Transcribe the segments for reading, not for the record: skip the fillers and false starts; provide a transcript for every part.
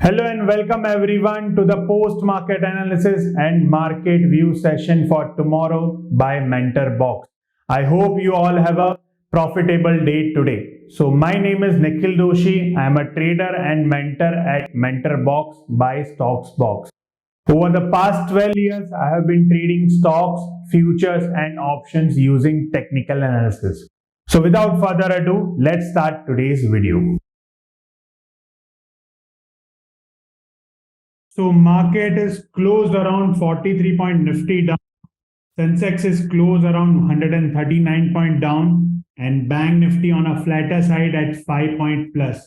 Hello and welcome everyone to the post market analysis and market view session for tomorrow by MentorBox. I hope you all have a profitable day today. So my name is Nikhil Doshi. I am a trader and mentor at MentorBox by StocksBox. Over the past 12 years, I have been trading stocks, futures and options using technical analysis. So without further ado, let's start today's video. So market is closed around 43 point nifty down. Sensex is closed around 139 point down and Bank Nifty on a flatter side at 5 point plus.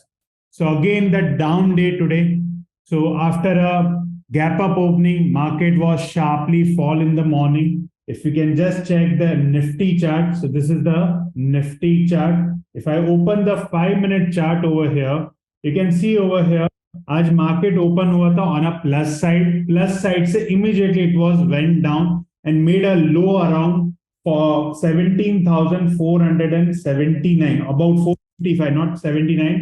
So again the down day today. So after a gap up opening, market was sharply fall in the morning. If you can just check the Nifty chart. So this is the Nifty chart. If I open the 5-minute chart over here, you can see over here आज market open हुआ था on a plus side से immediately it was went down and made a low around 17,479 about 455 not 79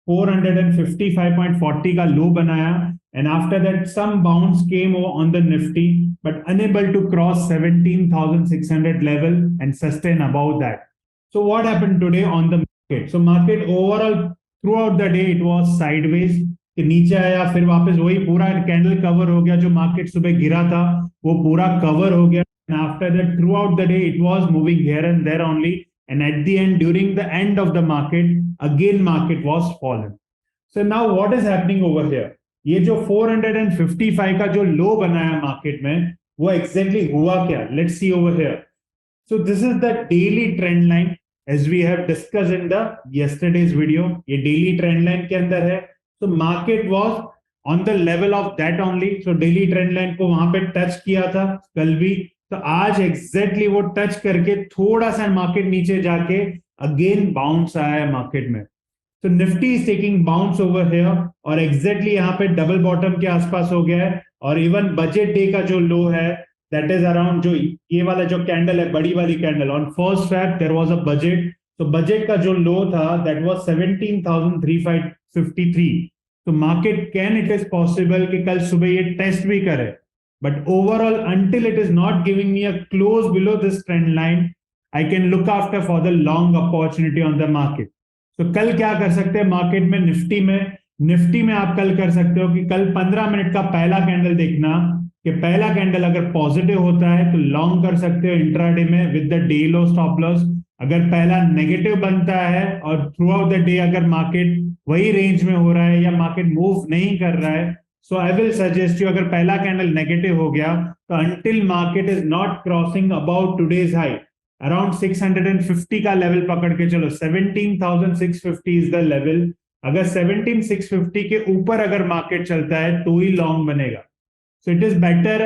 455.40 का low बनाया and after that some bounce came on the Nifty but unable to cross 17,600 level and sustain about that so what happened today on the market so market overall throughout the day it was sideways कि नीचे आया फिर वापस वही पूरा candle cover हो गया जो मार्केट सुबह गिरा था वो पूरा कवर हो गया and after that throughout the day it was moving here and there only and at the end during the end of the market again market was fallen so now what is happening over here ये जो 455 का जो लो बनाया market में वो exactly हुआ क्या let's see over here so this is the daily trend line as we have discussed in the yesterday's video ये डेली ट्रेंड लाइन के अंदर है So market was on the level of that only. So daily trend line को वहां पे touch किया था कल भी तो आज एग्जैक्टली वो टच करके थोड़ा सा मार्केट नीचे जाके अगेन बाउंस आया है मार्केट में तो Nifty is taking bounce over here और एग्जैक्टली यहाँ पे डबल बॉटम के आसपास हो गया है और इवन बजट डे का जो लो है दैट इज अराउंड जो ये वाला जो कैंडल है बड़ी वाली candle on 1st Feb there was a budget तो बजट का जो लो था दैट वाज 17,353 तो market can it is possible कि कल सुबह ये टेस्ट भी करे but overall until it is not giving me a close below this trend line I can look after for the long opportunity on the market तो कल क्या कर सकते हैं मार्केट में निफ्टी में आप कल कर सकते हो कि कल 15 मिनट का पहला कैंडल देखना कि पहला कैंडल अगर पॉजिटिव होता है तो लॉन्ग कर सकते हो इंट्राडे में with the day low stop loss अगर पहला नेगेटिव बनता है और थ्रू आउट द डे अगर मार्केट वही रेंज में हो रहा है या मार्केट मूव नहीं कर रहा है so I will suggest you अगर पहला कैंडल नेगेटिव हो गया तो until market is not crossing about today's high around 650 का लेवल पकड़ के चलो 17,650 इज द लेवल अगर 17,650 के ऊपर अगर मार्केट चलता है तो ही लॉन्ग बनेगा so it is better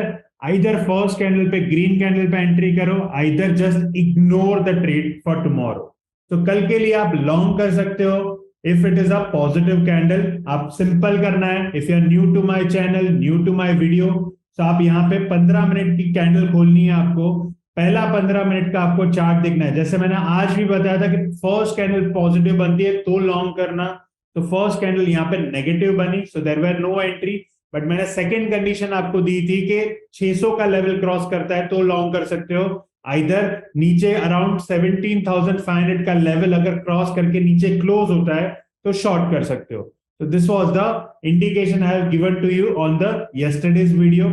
either first candle पे ग्रीन कैंडल पे एंट्री करो either just ignore the trade for tomorrow तो कल के लिए आप लॉन्ग कर सकते हो if it is a positive candle आप सिंपल करना है if you are new to my channel new to my video तो आप यहाँ पे 15 मिनट की कैंडल खोलनी है आपको पहला 15 मिनट का आपको चार्ट देखना है जैसे मैंने आज भी बताया था कि फर्स्ट कैंडल पॉजिटिव बनती है तो लॉन्ग करना तो फर्स्ट कैंडल यहाँ पे नेगेटिव बनी so there were no entry but मैंने सेकेंड कंडीशन आपको दी थी कि 600 का लेवल क्रॉस करता है तो लॉन्ग कर सकते हो आइदर नीचे अराउंड 17,500 का लेवल अगर क्रॉस करके नीचे क्लोज होता है तो शॉर्ट कर सकते हो तो this was the indication I have given to you on the yesterday's video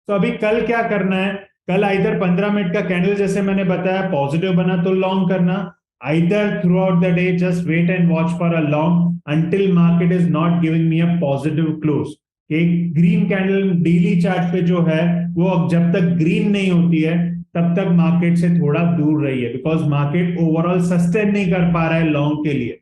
तो अभी कल क्या करना है कल आइदर 15 मिनट का कैंडल जैसे मैंने बताया पॉजिटिव बना तो लॉन्ग करना either throughout the day just wait and watch for a long until market is not giving me a positive close एक ग्रीन कैंडल डेली चार्ट पे जो है वो जब तक ग्रीन नहीं होती है तब तक मार्केट से थोड़ा दूर रहिए बिकॉज मार्केट ओवरऑल सस्टेन नहीं कर पा रहा है लॉन्ग के लिए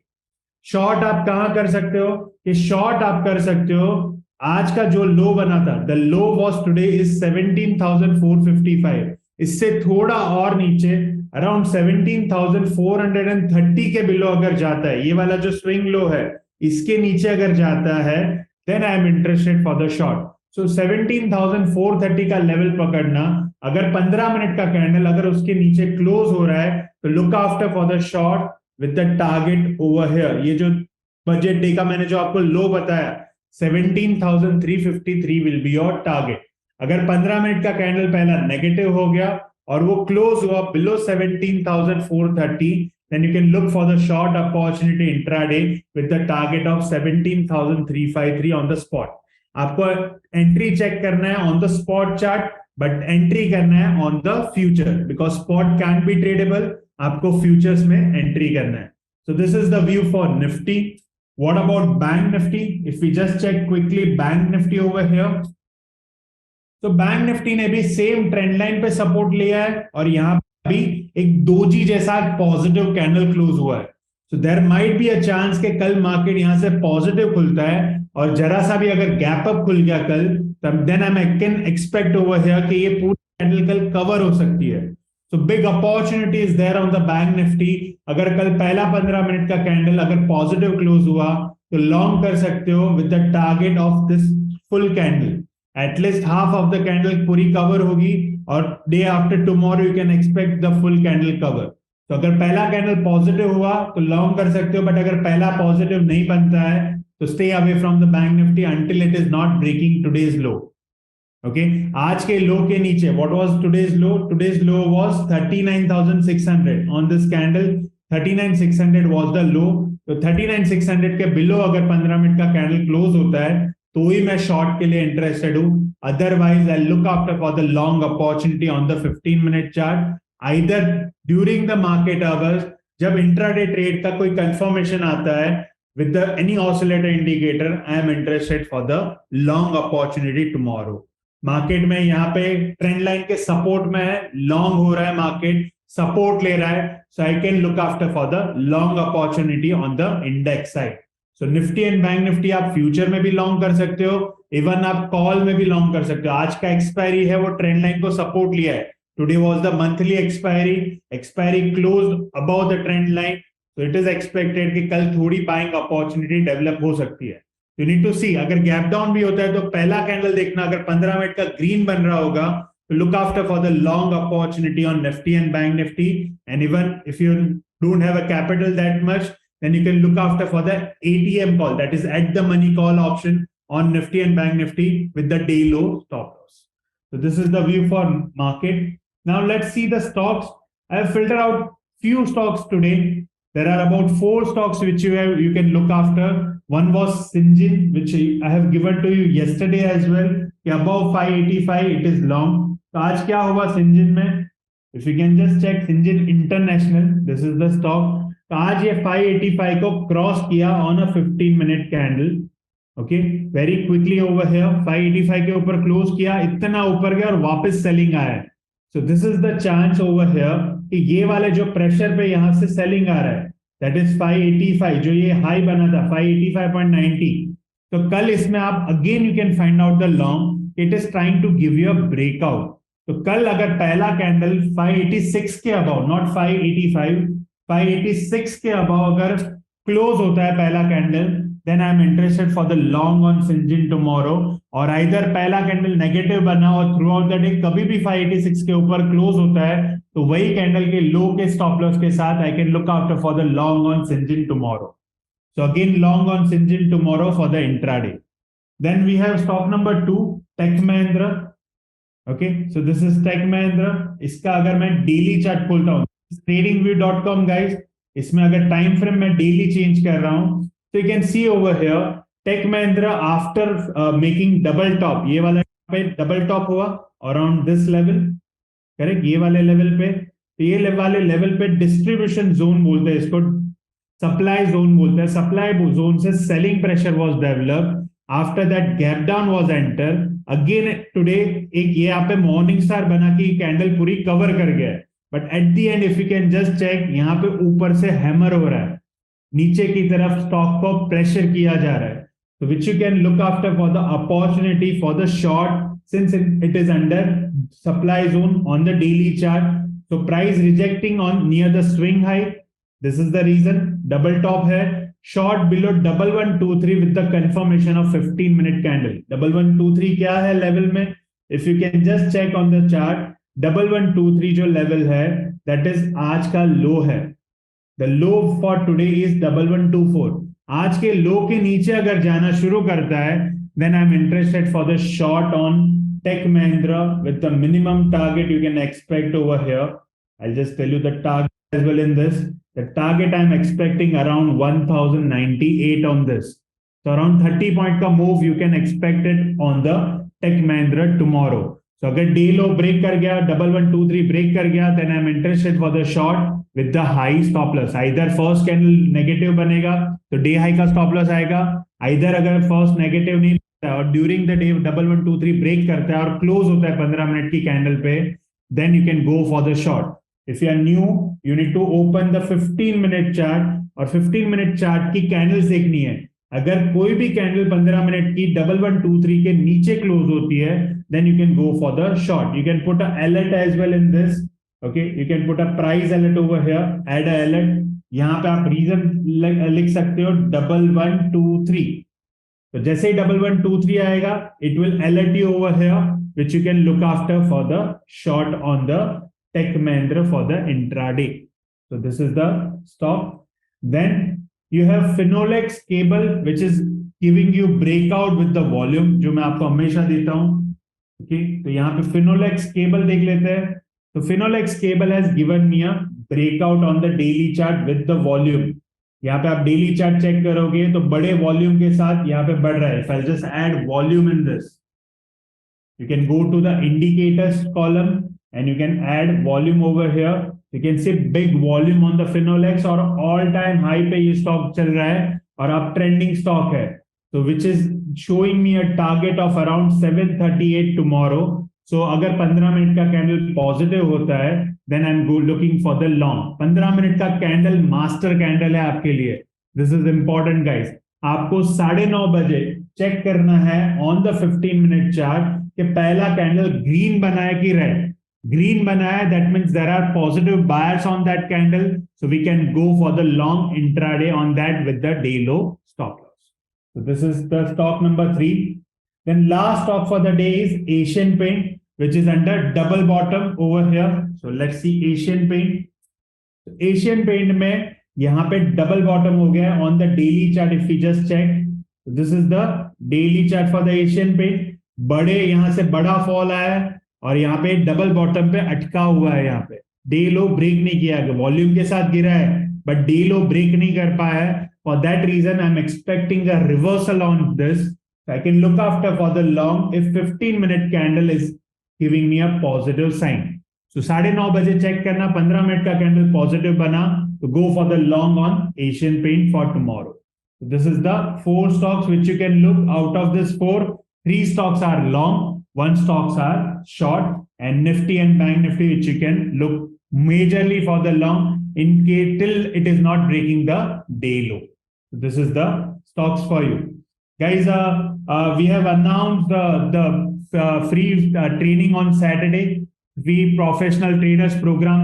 शॉर्ट आप कहां कर सकते हो कि शॉर्ट आप कर सकते हो आज का जो लो बना था the low was today is 17,455 इससे थोड़ा और नीचे अराउंड 17,430 के बिलो अगर जाता है ये वाला जो स्विंग लो है इसके नीचे अगर जाता है then I am interested for the short. So 17,430 का लेवल पकड़ना अगर 15 मिनट का कैंडल अगर उसके नीचे क्लोज हो रहा है तो look after for the short with the target over here ये जो बजट डे का मैंने जो आपको लो बताया 17,353 will be your target. अगर 15 मिनट का कैंडल पहला नेगेटिव हो गया और वो क्लोज हुआ below 17,430, then you can look for the short opportunity intraday with the target of 17,353 on the spot. आपको एंट्री चेक करना है on the spot chart, but entry करना है on the future, because spot can be tradable. आपको futures में entry करना है. So this is the view for Nifty. What about bank Nifty? If we just check quickly bank Nifty over here, तो bank Nifty ने भी same trend line पे support लिया है और यहां भी एक डोजी जैसा पॉजिटिव कैंडल क्लोज हुआ है. So there might be a chance कि कल मार्केट यहां से पॉजिटिव खुलता है और जरा सा भी अगर गैप अप खुल गया कल, तब then I can expect over here कि ये पूरी कैंडल कल कवर हो सकती है. So big opportunity is there on the bank Nifty. अगर कल पहला 15 मिनट का कैंडल अगर पॉजिटिव क्लोज हुआ तो लॉन्ग कर सकते हो with the target of this full candle. At least half of the candle पूरी कवर होगी और day after tomorrow you can expect the full candle cover. तो अगर पहला कैंडल पॉजिटिव हुआ तो लॉन्ग कर सकते हो, बट अगर पहला पॉजिटिव नहीं बनता है तो stay away from the bank Nifty until it is not breaking today's low. Okay, आज के लो के नीचे what was today's low? Today's low was 39,600 on this candle. 39,600 was the low. तो 39,600 के बिलो अगर 15 मिनट का कैंडल क्लोज होता है तो ही मैं शॉर्ट के लिए इंटरेस्टेड हूं. Otherwise I look after for the long opportunity on the 15 minute chart, either during the market hours, जब इंट्राडे ट्रेड का कोई कंफर्मेशन आता है with the any oscillator indicator, I am interested for the long opportunity tomorrow. Market में यहाँ पे trend line के support में है, लॉन्ग हो रहा है, मार्केट सपोर्ट ले रहा है, so I can look after for the long opportunity on the index side. So Nifty and bank Nifty आप फ्यूचर में भी लॉन्ग कर सकते हो, इवन आप कॉल में भी लॉन्ग कर सकते हो. आज का एक्सपायरी है वो ट्रेंड लाइन को सपोर्ट लिया है. Today was the monthly expiry closed above the trend line. तो इट इज एक्सपेक्टेड कि कल थोड़ी बाइंग अपॉर्चुनिटी डेवलप हो सकती है. यू नीड टू सी, अगर गैप डाउन भी होता है तो पहला कैंडल देखना, अगर 15 मिनट का ग्रीन बन रहा होगा तो look after for the long opportunity on Nifty and bank Nifty. And even if you don't have a capital that much, then you can look after for the ATM call, that is at the money call option on Nifty and Bank Nifty with the day low stop loss. So this is the view for market. Now let's see the stocks. I have filtered out few stocks today. There are about 4 stocks which you can look after. One was Syngene, which I have given to you yesterday as well. Above 585 it is long. तो आज क्या हुआ Syngene में? If you can just check Syngene International, this is the stock. तो आज ये 585 को cross किया on a 15 minute candle. Okay, very quickly over here 585 के ऊपर क्लोज किया, इतना ऊपर गया और वापस सेलिंग आया. सो this is the chance over here कि ये वाले जो प्रेशर पे यहां से सेलिंग आ रहा है, दैट इज 585, जो ये हाई बना था 585.90. तो कल इसमें आप again you can find out the long. It is trying to give you a breakout. तो कल अगर पहला कैंडल 586 के अबाउ, नॉट 585, 586 के अबाउ अगर क्लोज होता है पहला candle, then I am interested for the long on Syngene tomorrow. और आइदर पहला कैंडल नेगेटिव बना और थ्रू आउट द डे कभी भी 586 के ऊपर क्लोज होता है तो वही कैंडल के लो के स्टॉप लॉस के साथ I can look after for the long on Syngene tomorrow. So again long on Syngene tomorrow for the intraday. Then we have stock number 2, Tech Mahindra. Okay, so this is Tech Mahindra. इसका अगर मैं daily chart खोलता हूँ, tradingview.com guys, इसमें अगर time frame में daily change कर रहा हूं तो you can see over here Tech Mahindra after making double top, ये वाला पे डबल टॉप हुआ अराउंड दिस लेवल, करेक्ट, ये वाले लेवल पे. तो ये वाले लेवल पे डिस्ट्रीब्यूशन जोन बोलते हैं इसको, सप्लाई जोन बोलते हैं. सप्लाई जोन से selling pressure was developed. After that gap down was enter. Again today एक ये यहाँ पे मॉर्निंग स्टार बना के कैंडल पूरी कवर कर गया है, but at the end if you can just check, यहाँ पे ऊपर से हैमर हो रहा है, नीचे की तरफ स्टॉक को प्रेशर किया जा रहा है. तो which you can look after for the opportunity for the short since it is under supply zone on the daily chart. तो price rejecting on near the swing high, this is the reason. Double top है, short below 1123 with the confirmation of 15 minute candle. 1123 क्या है level में? If you can just check on the chart, 1123 जो level है that is आज का लो है. The low for today is 1124. आज के लो के नीचे अगर जाना शुरू करता है, then I'm interested for the short on Tech Mahindra with the minimum target you can expect over here. I'll just tell you the target as well in this. The target I'm expecting around 1098 on this. So around 30 point का move you can expect it on the Tech Mahindra tomorrow. So अगर day लो break कर गया, 1123 break कर गया, then I'm interested for the short with the high stop loss. Either first candle negative बनेगा तो day high का stop loss आएगा, either अगर फर्स्ट नेगेटिव नहीं और ड्यूरिंग द डे 1123 ब्रेक करता है और क्लोज होता है 15 मिनट की कैंडल पे, then you can go for the short. If you are new you need to open the 15 minute chart और 15 मिनट चार्ट की कैंडल्स देखनी है. अगर कोई भी कैंडल 15 मिनट की 1123 के नीचे क्लोज होती है, then you can go for the short. You can put a alert as well in this. Okay, you can put a price alert over here. Add a alert. यहाँ पे आप reason लिख सकते हो 1123. तो जैसे ही 1123 आएगा, it will alert you over here, which you can look after for the short on the Tech Mahindra for the intraday. So this is the stock. Then you have Finolex cable, which is giving you breakout with the volume, जो मैं आपको हमेशा देता हूँ. Okay, तो यहाँ पे Finolex cable देख लेते हैं. तो Finolex cable has given me a breakout on the daily chart with the volume. यहाँ पे आप डेली चार्ट चेक करोगे तो बड़े वॉल्यूम के साथ यहाँ पे बढ़ रहा है. If I'll just add volume in this, you can go to the indicators column and you can add volume over here. You can see big volume on the Finolex और all time high पे ये stock चल रहा है और अब trending stock है. So which is showing me a target of around 738 tomorrow. So अगर 15 मिनट का कैंडल पॉजिटिव होता है, then I'm looking for the long. 15 minute का कैंडल मास्टर कैंडल है आपके लिए. This is important guys. आपको 9:30 बजे चेक करना है on the 15 मिनट चार्ट कि पहला कैंडल ग्रीन बना है कि रेड. Green बना है, that means there are positive buyers on that candle, so we can go for the long intraday on that with the day low stop loss. So this is the stock number 3. Then last stock for the day is Asian Paint, which is under double bottom over here. So let's see Asian Paint. Asian Paint में यहाँ पे double bottom हो गया on the daily chart. If we just check, so this is the daily chart for the Asian Paint. बड़े यहाँ से बड़ा fall आया और यहाँ पे डबल बॉटम पे अटका हुआ है. यहाँ पे डे लो ब्रेक नहीं किया, वॉल्यूम के साथ गिरा है बट डे लो ब्रेक नहीं कर पाया है. For that reason I am expecting a reversal on this. I can look after for the long if 15 minute candle is giving me a positive sign. So 9:30 बजे check करना, 15 minute का candle positive बना तो go for the long on Asian paint for tomorrow. This is the 4 stocks which you can look. Out of this 4, 3 stocks are long, 1 stocks are short, and Nifty and Bank Nifty which you can look majorly for the long in case till it is not breaking the day low. So this is the stocks for you guys. We have announced the free training on Saturday. We professional traders program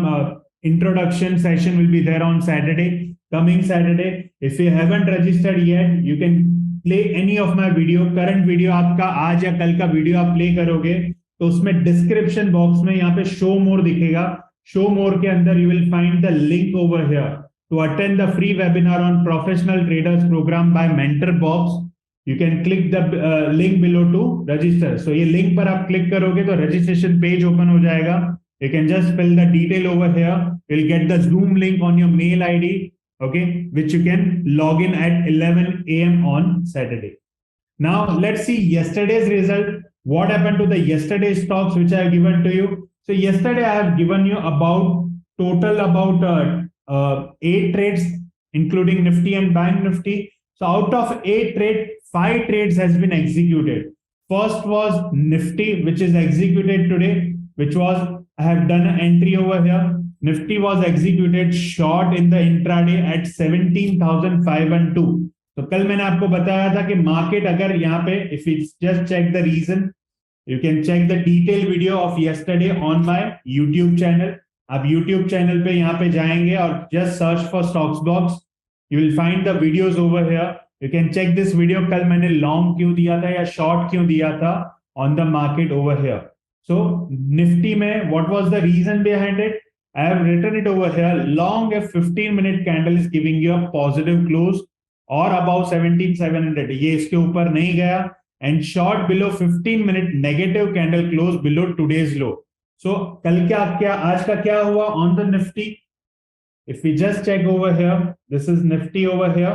introduction session will be there on Saturday, coming Saturday. If you haven't registered yet, you can play any of my video. current video आपका आज या कल का video आप play करोगे तो उसमें description box में यहाँ पे शो मोर दिखेगा. शो मोर के अंदर you will find the link over here to attend the free webinar on professional traders program by mentor box. You can click the link below to register. So ये link पर आप click करोगे तो registration page open हो जाएगा. You can just fill the detail over here. You will get the Zoom link on your mail ID, okay, which you can log in at 11 a.m. on Saturday. Now let's see yesterday's result. What happened to the yesterday's stocks which I have given to you? So yesterday I have given you about total about 8 trades including Nifty and Bank Nifty. So out of 8 trades, 5 trades has been executed. First was Nifty, which is executed today, which was I have done an entry over here. Nifty was executed short in the intraday at 17,502. तो कल मैंने आपको बताया था कि market अगर यहाँ पे if we just check the reason, you can check the detailed video of yesterday on my YouTube channel. आप YouTube channel पे यहाँ पे जाएंगे और just search for stocks box. You will find the videos over here. You can check this video. कल मैंने long क्यों दिया था या short क्यों दिया था on the market over here. So Nifty में what was the reason behind it? I have written it over here. Long if 15 minute candle is giving you a positive close और above 17,700, ये इसके ऊपर नहीं गया, and short below 15 minute negative candle close below today's low. So कल क्या आज का क्या हुआ on the Nifty? If we just check over here, this is Nifty over here.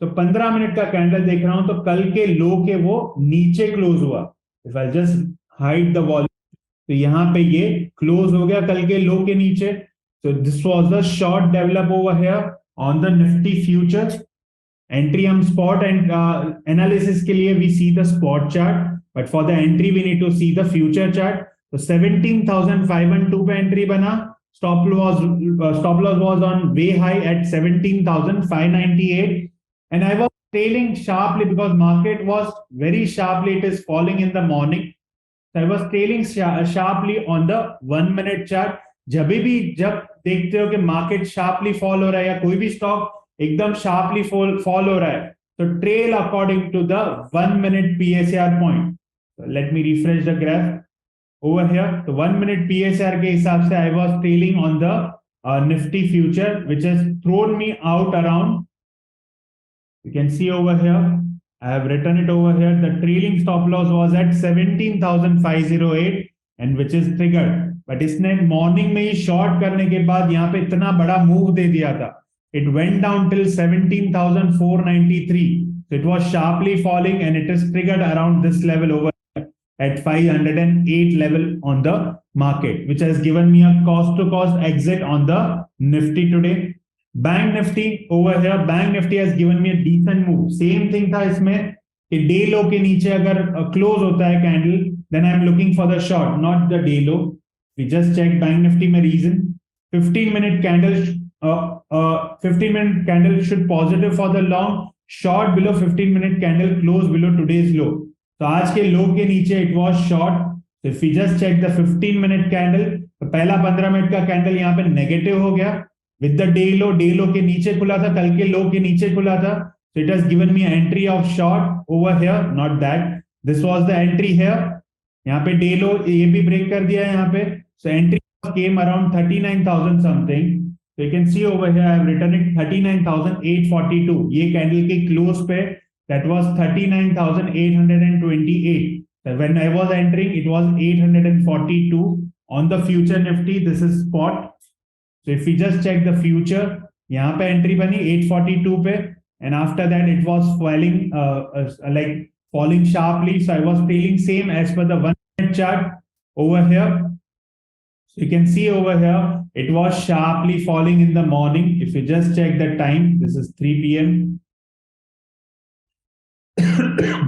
तो 15 मिनट का कैंडल देख रहा हूं, तो कल के लो के वो नीचे क्लोज हुआ. If I just hide the volume, तो यहां पे ये क्लोज हो गया कल के लो के नीचे. So this was the short develop over here on the Nifty futures. Entry हम spot and analysis के लिए we see the spot chart, but for the entry we need to see the future chart. So 17,512 पे entry बना. Stop loss was on way high at 17,598, and I was trailing sharply because market was very sharply. It is falling in the morning. So I was trailing sharply on the 1 minute chart. जब देखते हो कि market sharply fall हो रहा है या कोई भी स्टॉक एकदम शार्पली फॉल हो रहा है, तो trail according to the 1 minute PSR point. Let me refresh the graph over here. तो 1 मिनट पीएसआर के हिसाब से I was trailing on the Nifty future which has thrown me out around, you can see over here, I have written it over here. The trailing stop loss was at 17,508 and which is triggered. But इसने morning में ही short करने के बाद यहाँ पे इतना बड़ा move दे दिया था. It went down till 17,493. So it was sharply falling and it is triggered around this level over here at 508 level on the market, which has given me a cost to cost exit on the Nifty today. Bank Nifty over here, Bank Nifty has given me a decent move. Same thing था इसमें कि day लो के नीचे अगर close होता है candle, then I am looking for the short, not the day low. We just check Bank Nifty में reason. 15-minute candle, 15-minute candle should positive for the long. Short below 15-minute candle, close below today's low. तो आज के low के नीचे it was short. So if we just check the 15-minute candle, तो पहला 15 minute का candle यहाँ पे नेगेटिव हो गया. With the day low के नीचे खुला था, कल के लो के नीचे खुला था. So it has given me an entry of short over here, not that. This was the entry here. यहाँ पे डे लो ये भी ब्रेक कर दिया है यहाँ पे. So entry came around 39,000 something. So you can see over here I have written it 39,842. ये कैंडल के क्लोज पे that was 39,828. So when I was entering it was 842 on the future Nifty. This is spot. So if we just check the future, यहाँ पे entry बनी 842 पे, and after that it was falling like falling sharply. So I was trailing same as per the 1 minute chart over here. So you can see over here it was sharply falling in the morning. If you just check the time, this is 3 p.m.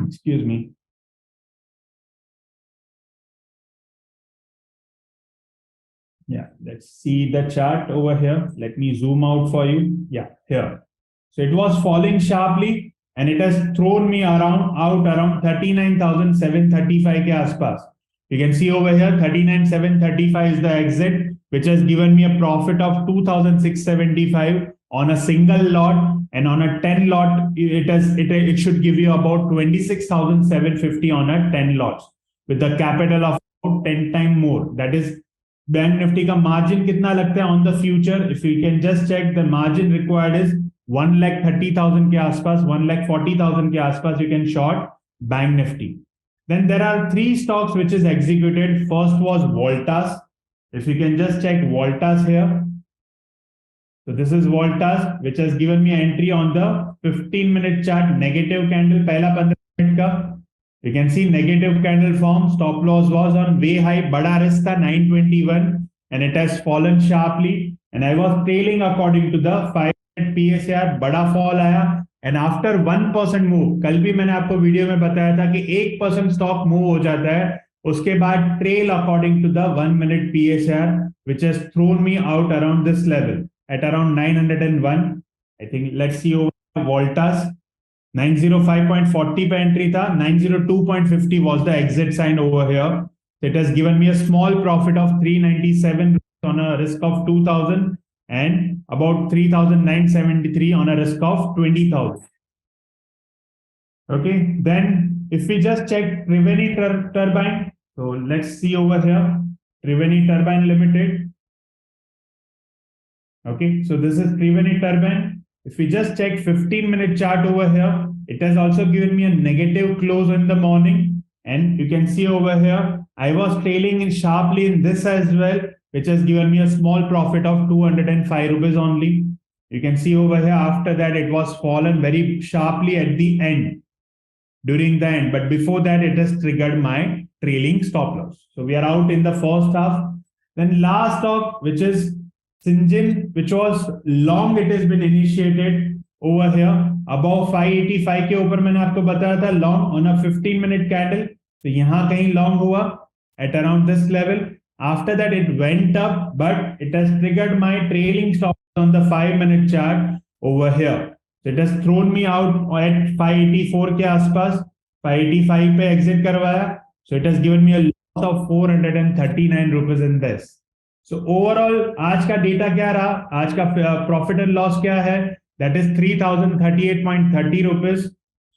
Excuse me. Yeah, let's see the chart over here. Let me zoom out for you. Yeah, here. So it was falling sharply and it has thrown me out around 39,735 के आसपास. You can see over here 39,735 is the exit, which has given me a profit of 2,675 on a single lot, and on a 10 lot it should give you about 26,750 on a 10 lots with the capital of 10 times more. That is bank Nifty का margin कितना लगता है on the future? If you can just check, the margin required is 1,30,000 के आसपास, 1,40,000 के आसपास you can short bank Nifty. Then there are 3 stocks which is executed. First was Voltas. If you can just check Voltas here. So this is Voltas, which has given me entry on the 15-minute chart, negative candle, पहला 15 minute का. You can see negative candle form. Stop loss was on way high. बड़ा risk था 921 and it has fallen sharply. And I was trailing according to the 5-minute PSR. बड़ा fall आया and after 1% move. कल भी मैंने आपको video में बताया था कि 1% स्टॉक मूव हो जाता है, उसके बाद trail according to the 1-minute PSR, which has thrown me out around this level at around 901. I think let's see over Voltas. 905.40 पे एंट्री था, 902.50 was the exit sign over here. It has given me a small profit of 397 on a risk of 2,000 and about 3,973 on a risk of 20,000. Okay, then if we just check Triveni Turbine, so let's see over here, Triveni Turbine Limited. Okay, so this is Triveni Turbine. If we just check 15-minute chart over here, it has also given me a negative close in the morning. And you can see over here, I was trailing in sharply in this as well, which has given me a small profit of 205 rupees only. You can see over here, after that, it was fallen very sharply at the end, during the end. But before that, it has triggered my trailing stop loss. So we are out in the first half. Then last stock, which is Syngene, which was long, it has been initiated over here above 585 के ऊपर मैंने आपको बताया था long on a 15-minute candle. तो यहाँ कहीं long हुआ at around this level. After that, it went up, but it has triggered my trailing stop on the 5-minute chart over here. So it has thrown me out at 584 के आसपास, 585 पे exit करवाया. So it has given me a loss of 439 rupees in this. So overall, आज का data क्या रहा? आज का प्रॉफिट एंड लॉस क्या है? That is 3038.30 rupees.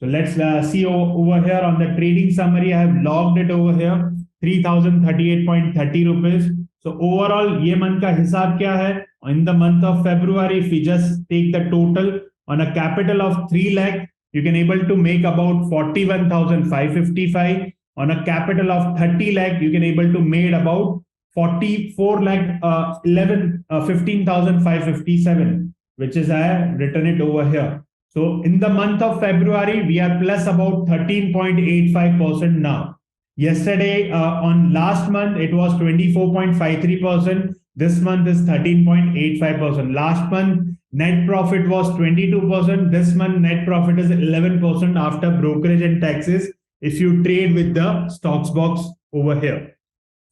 So let's see over here on the trading summary. I have logged it over here, 3038.30 rupees. So overall, ये month का हिसाब क्या है? In the month of February, if we just take the total on a capital of 3 lakh, you can able to make about 41,555. On a capital of 30 lakh, you can able to made about 44 lakh 15,557, which is I have written it over here. So in the month of February, we are plus about 13.85% now. Yesterday, on last month, it was 24.53%. This month is 13.85%. Last month, net profit was 22%. This month, net profit is 11% after brokerage and taxes if you trade with the stocks box over here.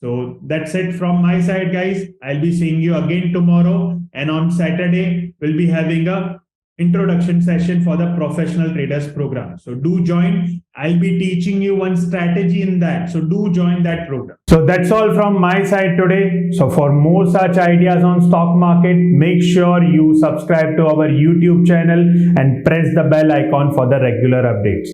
So that's it from my side, guys. I'll be seeing you again tomorrow. And on Saturday, we'll be having a introduction session for the professional traders program. So do join. I'll be teaching you one strategy in that. So do join that program. So that's all from my side today. So for more such ideas on stock market, make sure you subscribe to our YouTube channel and press the bell icon for the regular updates.